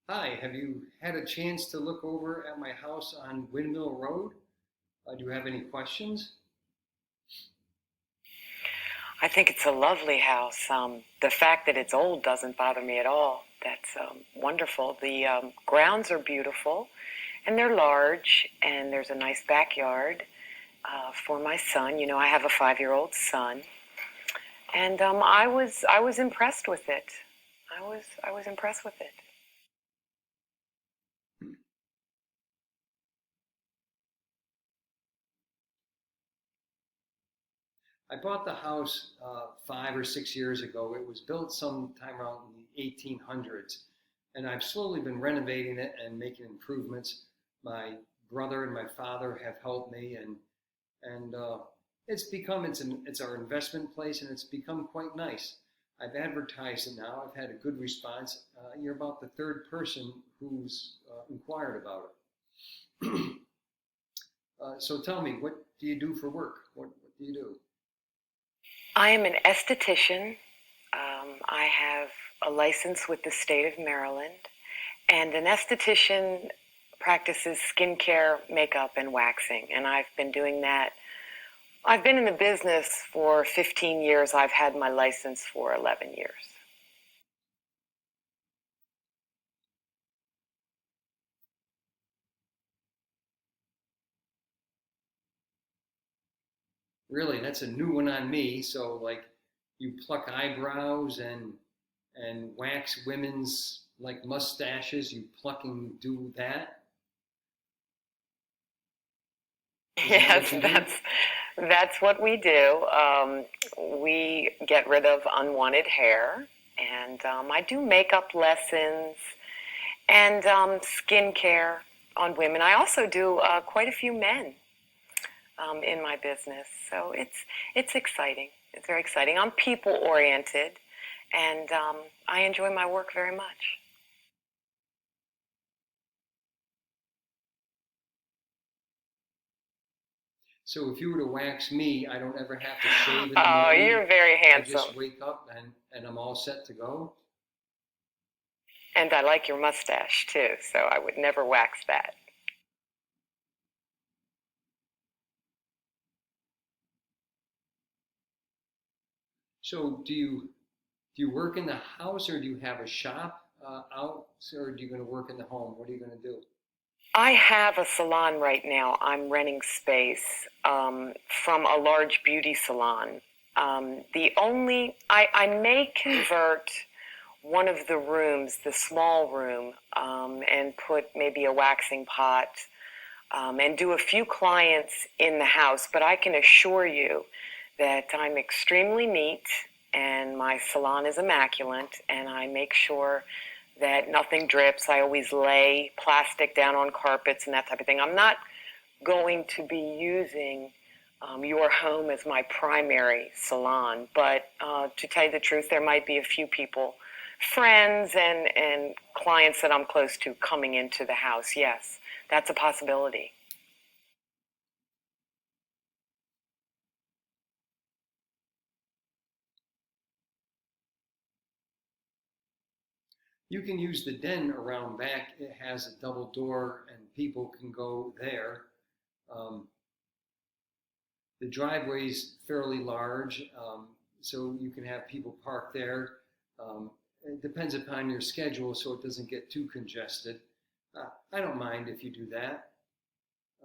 Hi, have you had a chance to look over at my house on Windmill Road? Do you have any questions? I think it's a lovely house. The fact that it's old doesn't bother me at all. That's wonderful. The grounds are beautiful, and they're large, and there's a nice backyard for my son. You know, I have a 5-year-old son, and I was impressed with it. I was impressed with it. I bought the house 5 or 6 years ago. It was built sometime around the 1800s, and I've slowly been renovating it and making improvements. My brother and my father have helped me, and it's our investment place, and it's become quite nice. I've advertised it now. I've had a good response. You're about the third person who's inquired about it. So tell me, what do you do for work? What do you do? I am an esthetician. I have a license with the state of Maryland, and an esthetician practices skincare, makeup, and waxing. And I've been doing that. I've been in the business for 15 years. I've had my license for 11 years. Really, that's a new one on me. So like, you pluck eyebrows and wax women's like mustaches. You pluck and do that. Is that Yes, what you do? that's what we do. We get rid of unwanted hair, and I do makeup lessons and skincare on women. I also do quite a few men in my business. So it's exciting. It's very exciting. I'm people oriented, and I enjoy my work very much. So if you were to wax me, I don't ever have to shave in the Oh, morning. you're very I handsome, just wake up and I'm all set to go. and I like your mustache too. So I would never wax that. So do you work in the house or do you have a shop out, or are you going to work in the home? What are you going to do? I have a salon right now. I'm renting space from a large beauty salon. I may convert one of the rooms, the small room, and put maybe a waxing pot and do a few clients in the house. But I can assure you that I'm extremely neat and my salon is immaculate, and I make sure that nothing drips. I always lay plastic down on carpets and that type of thing. I'm not going to be using your home as my primary salon, but to tell you the truth, there might be a few people, friends and clients that I'm close to coming into the house. Yes, that's a possibility. You can use the den around back. It has a double door and people can go there. Um, the driveway's fairly large, so you can have people park there. It depends upon your schedule, so it doesn't get too congested. I don't mind if you do that.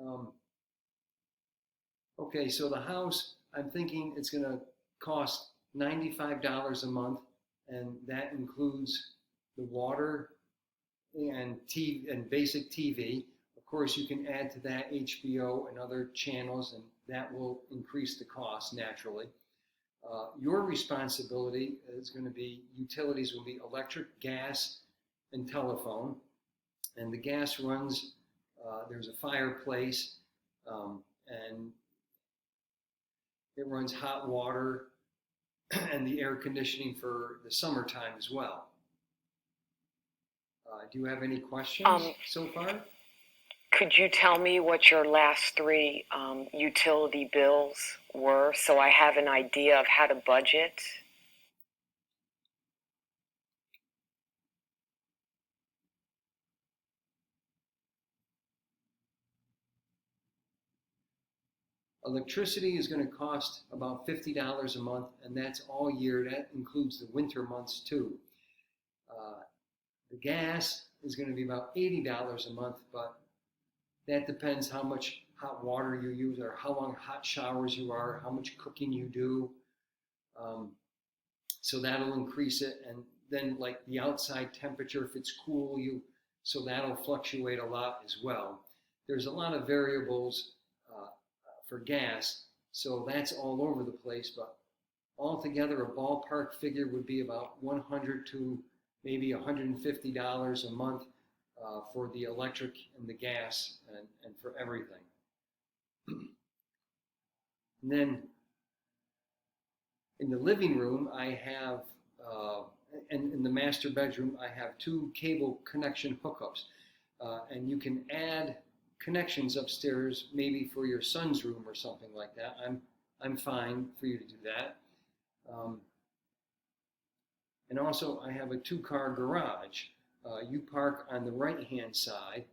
Um, okay, so the house, I'm thinking it's going to cost $95 a month, and that includes the water and TV and basic TV. Of course, you can add to that HBO and other channels, and that will increase the cost naturally. Your responsibility is going to be utilities will be electric, gas, and telephone. And the gas runs, there's a fireplace, and it runs hot water and the air conditioning for the summertime as well. Do you have any questions Um, so far? could you tell me what your last three utility bills were so I have an idea of how to budget? Electricity is going to cost about $50 a month, and that's all year. That includes the winter months too. Uh, the gas is going to be about $80 a month, but that depends how much hot water you use or how long hot showers you are, how much cooking you do. Um, so that'll increase it. And then like the outside temperature, if it's cool, so that'll fluctuate a lot as well. There's a lot of variables for gas, so that's all over the place. But altogether, a ballpark figure would be about $100 to maybe $150 a month for the electric and the gas and for everything. And then in the living room, I have, and in the master bedroom, I have two cable connection hookups. And you can add connections upstairs, maybe for your son's room or something like that. I'm fine for you to do that. And also, I have a two-car garage. You park on the right-hand side,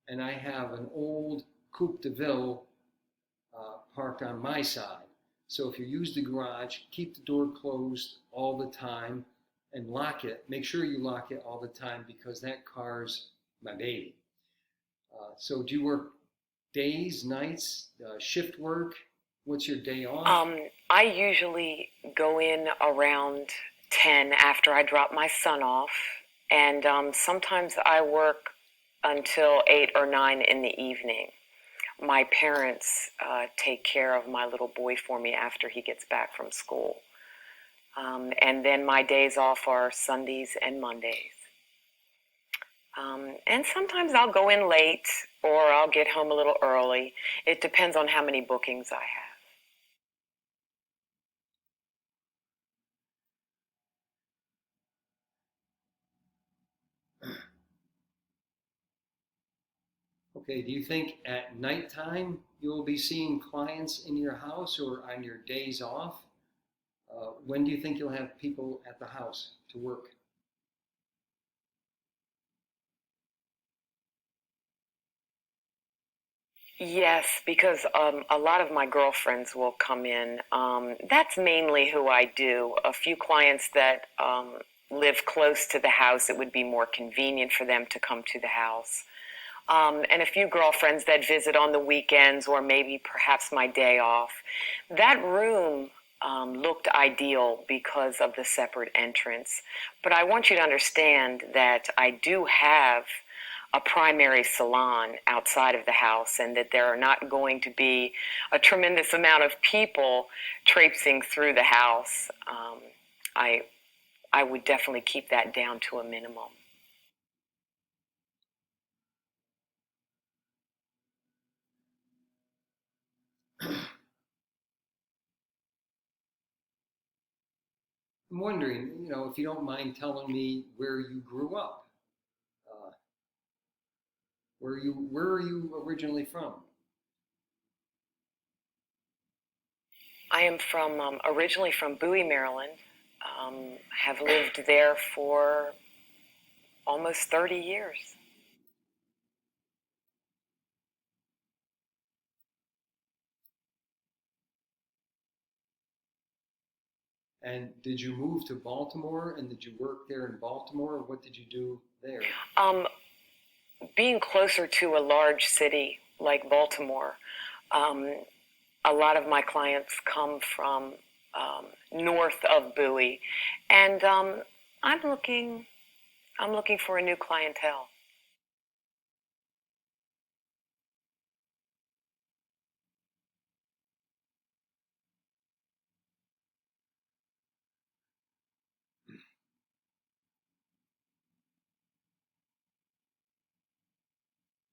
and I have an old Coupe de Ville parked on my side. So if you use the garage, keep the door closed all the time and lock it. Make sure you lock it all the time because that car's my baby. So do you work days, nights, shift work? What's your day off? I usually go in around 10 after I drop my son off, and sometimes I work until 8 or 9 in the evening. My parents take care of my little boy for me after he gets back from school. And then my days off are Sundays and Mondays. And sometimes I'll go in late or I'll get home a little early. It depends on how many bookings I have. Okay, do you think at nighttime you'll be seeing clients in your house or on your days off? When do you think you'll have people at the house to work? Yes, because a lot of my girlfriends will come in. That's mainly who I do. A few clients that live close to the house, it would be more convenient for them to come to the house. And a few girlfriends that visit on the weekends or maybe perhaps my day off. That room looked ideal because of the separate entrance. But I want you to understand that I do have a primary salon outside of the house and that there are not going to be a tremendous amount of people traipsing through the house. I would definitely keep that down to a minimum. I'm wondering, if you don't mind telling me where you grew up. Uh, where are you originally from? I am originally from Bowie, Maryland. Have lived there for almost 30 years. And did you move to Baltimore and did you work there in Baltimore? Or what did you do there? Being closer to a large city like Baltimore, a lot of my clients come from north of Bowie, and I'm looking for a new clientele.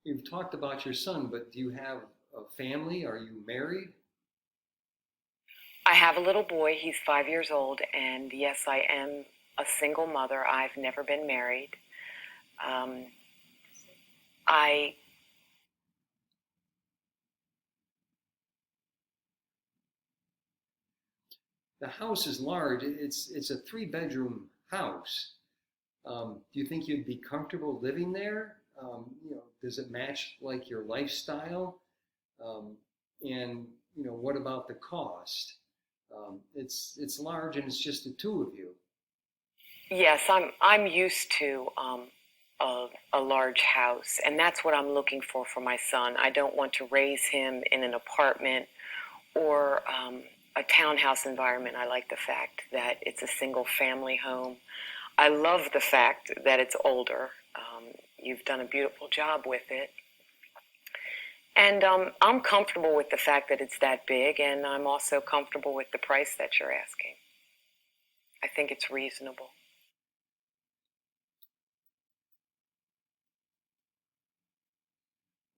You've talked about your son, but do you have a family? Are you married? I have a little boy. He's 5 years old, and yes, I am a single mother. I've never been married. Um, I The house is large. It's a three-bedroom house. Do you think you'd be comfortable living there? Does it match like your lifestyle? And what about the cost? It's large and it's just the two of you. Yes, I'm used to a large house, and that's what I'm looking for my son. I don't want to raise him in an apartment or a townhouse environment. I like the fact that it's a single family home. I love the fact that it's older. You've done a beautiful job with it. And I'm comfortable with the fact that it's that big, and I'm also comfortable with the price that you're asking. I think it's reasonable.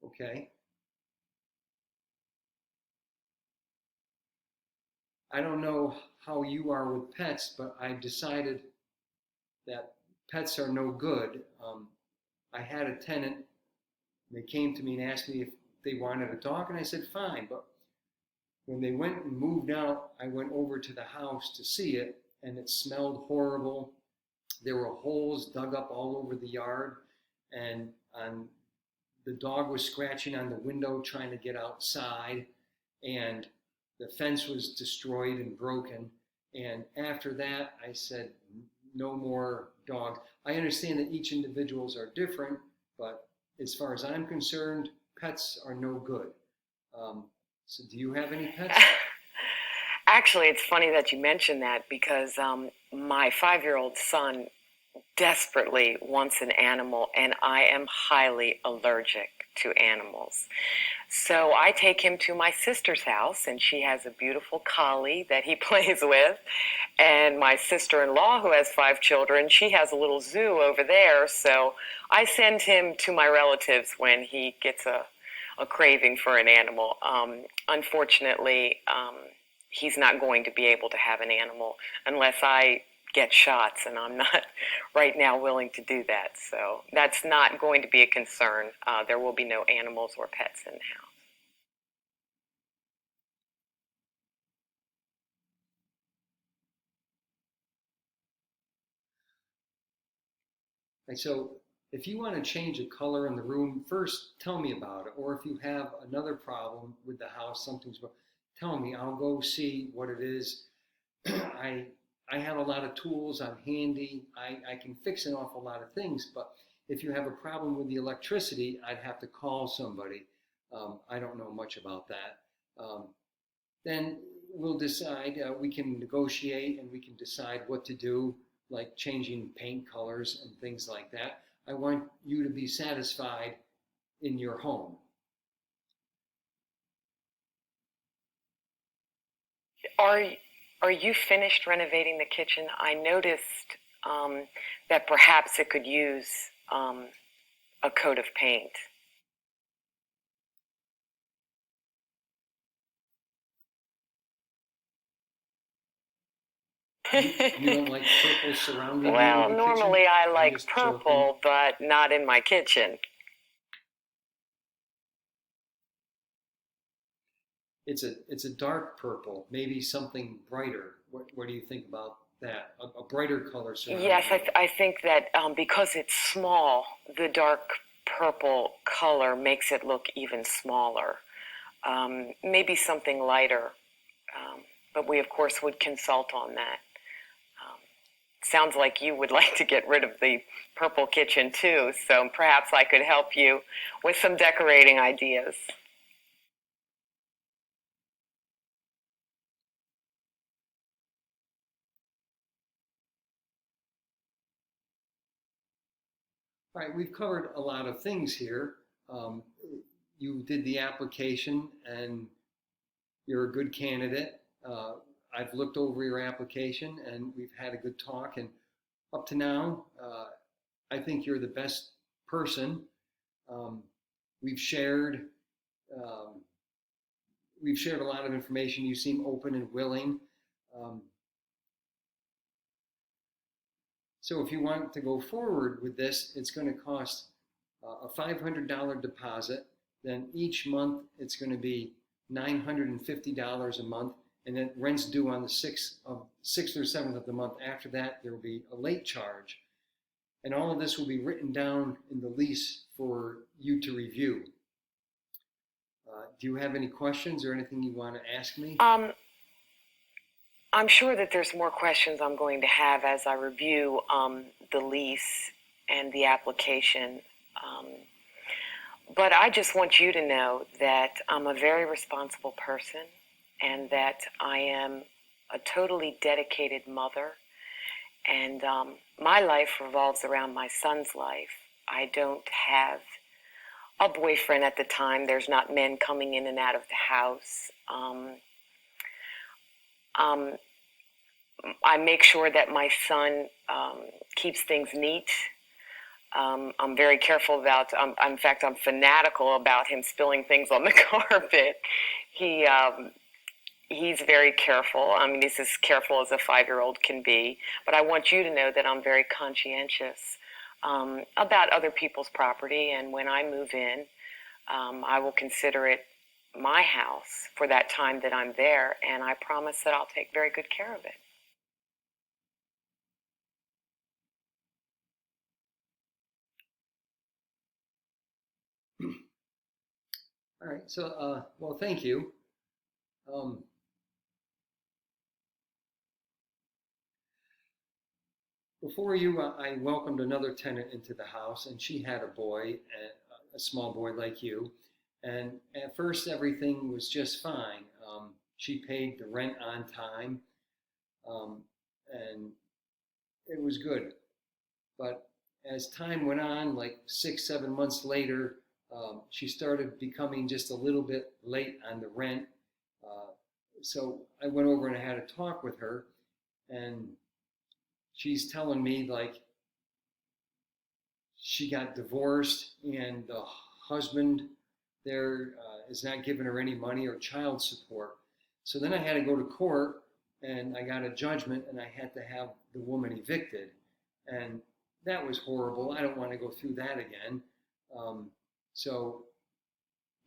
Okay. I don't know how you are with pets, but I've decided that pets are no good. I had a tenant, they came to me and asked me if they wanted a dog, and I said fine. But when they went and moved out, I went over to the house to see it, and it smelled horrible. There were holes dug up all over the yard, and the dog was scratching on the window trying to get outside, and the fence was destroyed and broken. And after that, I said, no more dogs. I understand that each individuals are different, but as far as I'm concerned, pets are no good. So do you have any pets? Actually, it's funny that you mentioned that because my 5-year-old son desperately wants an animal, and I am highly allergic to animals. So I take him to my sister's house, and she has a beautiful collie that he plays with. And my sister-in-law, who has 5 children, she has a little zoo over there. So I send him to my relatives when he gets a craving for an animal. Unfortunately, he's not going to be able to have an animal unless I get shots, and I'm not right now willing to do that. So that's not going to be a concern. There will be no animals or pets in the house. And so if you want to change a color in the room, first tell me about it. Or if you have another problem with the house, something's wrong, tell me. I'll go see what it is. I I have a lot of tools. I'm handy. I can fix an awful lot of things. But if you have a problem with the electricity, I'd have to call somebody. I don't know much about that. Then we'll decide. We can negotiate and we can decide what to do, like changing paint colors and things like that. I want you to be satisfied in your home. Are are you finished renovating the kitchen? I noticed that perhaps it could use a coat of paint. You don't like purple surrounding you Well, in the kitchen? normally I I'm like just joking. purple, but not in my kitchen. It's a dark purple, maybe something brighter. What do you think about that? A brighter color surrounding Yes, you. I think that because it's small, the dark purple color makes it look even smaller. Maybe something lighter, but we, of course, would consult on that. Sounds like you would like to get rid of the purple kitchen too, so perhaps I could help you with some decorating ideas. All right, we've covered a lot of things here. Um, you did the application and you're a good candidate. I've looked over your application and we've had a good talk. And up to now, I think you're the best person. Um, we've shared um, we've shared a lot of information. You seem open and willing. Um, so if you want to go forward with this, it's going to cost a $500 deposit. Then each month it's going to be $950 a month, and then rent's due on the sixth or seventh of the month. After that, there will be a late charge, and all of this will be written down in the lease for you to review. Do you have any questions or anything you want to ask me? I'm sure that there's more questions I'm going to have as I review the lease and the application. But I just want you to know that I'm a very responsible person and that I am a totally dedicated mother. And my life revolves around my son's life. I don't have a boyfriend at the time. There's not men coming in and out of the house. I make sure that my son keeps things neat. I'm very careful about, in fact, I'm fanatical about him spilling things on the carpet. He's very careful. I mean, he's as careful as a 5-year-old can be. But I want you to know that I'm very conscientious about other people's property. And when I move in, I will consider it my house for that time that I'm there. And I promise that I'll take very good care of it. All right. So, well, thank you. Um, Before you, I welcomed another tenant into the house, and she had a boy, a small boy like you. And at first, everything was just fine. She paid the rent on time, um, and it was good. But as time went on, like 6, 7 months later, she started becoming just a little bit late on the rent. Uh, so I went over and I had a talk with her, and she's telling me like she got divorced and the husband there is not giving her any money or child support. So then I had to go to court and I got a judgment and I had to have the woman evicted. And that was horrible. I don't want to go through that again. So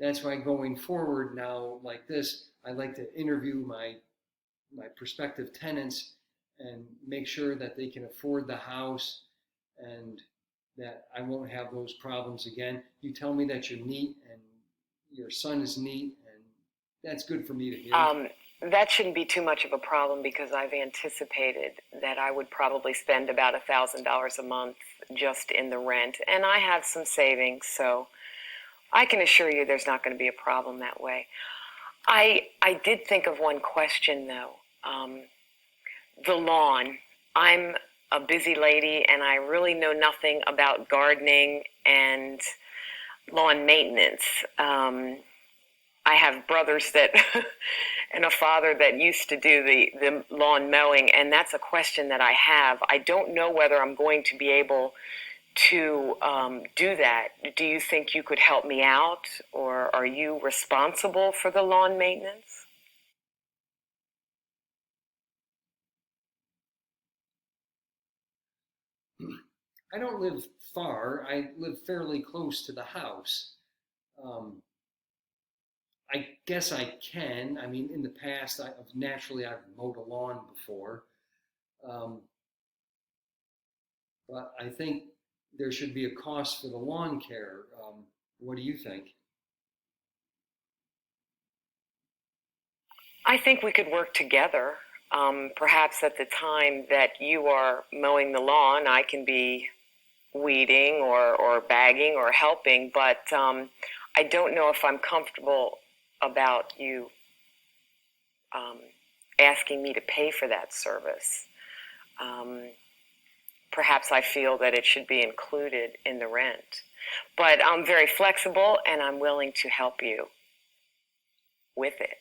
that's why going forward now like this, I like to interview my prospective tenants and make sure that they can afford the house and that I won't have those problems again. You tell me that you're neat and your son is neat, and that's good for me to hear. That shouldn't be too much of a problem because I've anticipated that I would probably spend about $1,000 a month just in the rent, and I have some savings, so I can assure you there's not going to be a problem that way. I did think of one question though. The lawn. I'm a busy lady and I really know nothing about gardening and lawn maintenance. I have brothers that and a father that used to do the lawn mowing, and that's a question that I have. I don't know whether I'm going to be able to do that. Do you think you could help me out, or are you responsible for the lawn maintenance? I don't live far. I live fairly close to the house. Um, I guess I can. I mean, in the past, naturally I've mowed a lawn before, um, but I think there should be a cost for the lawn care. What do you think? I think we could work together. Perhaps at the time that you are mowing the lawn, I can be weeding or bagging or helping, but I don't know if I'm comfortable about you um, asking me to pay for that service. Um, Perhaps I feel that it should be included in the rent. But I'm very flexible and I'm willing to help you with it.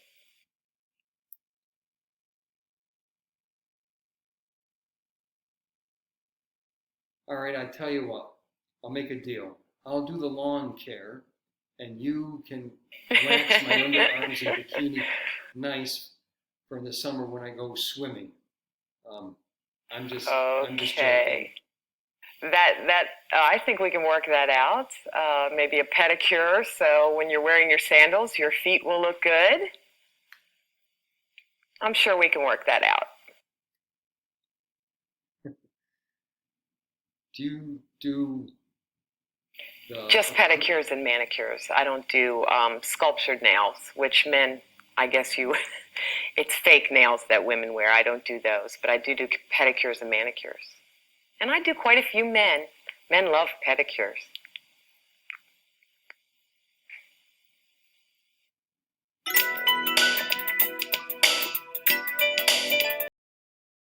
All right, I tell you what, I'll make a deal. I'll do the lawn care, and you can wax my underarms and bikini nice for the summer when I go swimming. Um, I'm just joking. Okay. That I think we can work that out. Maybe a pedicure, so when you're wearing your sandals, your feet will look good. I'm sure we can work that out. Do you do Just pedicures and manicures. I don't do sculptured nails, which men, I guess you, it's fake nails that women wear. I don't do those, but I do pedicures and manicures. And I do quite a few men. Men love pedicures.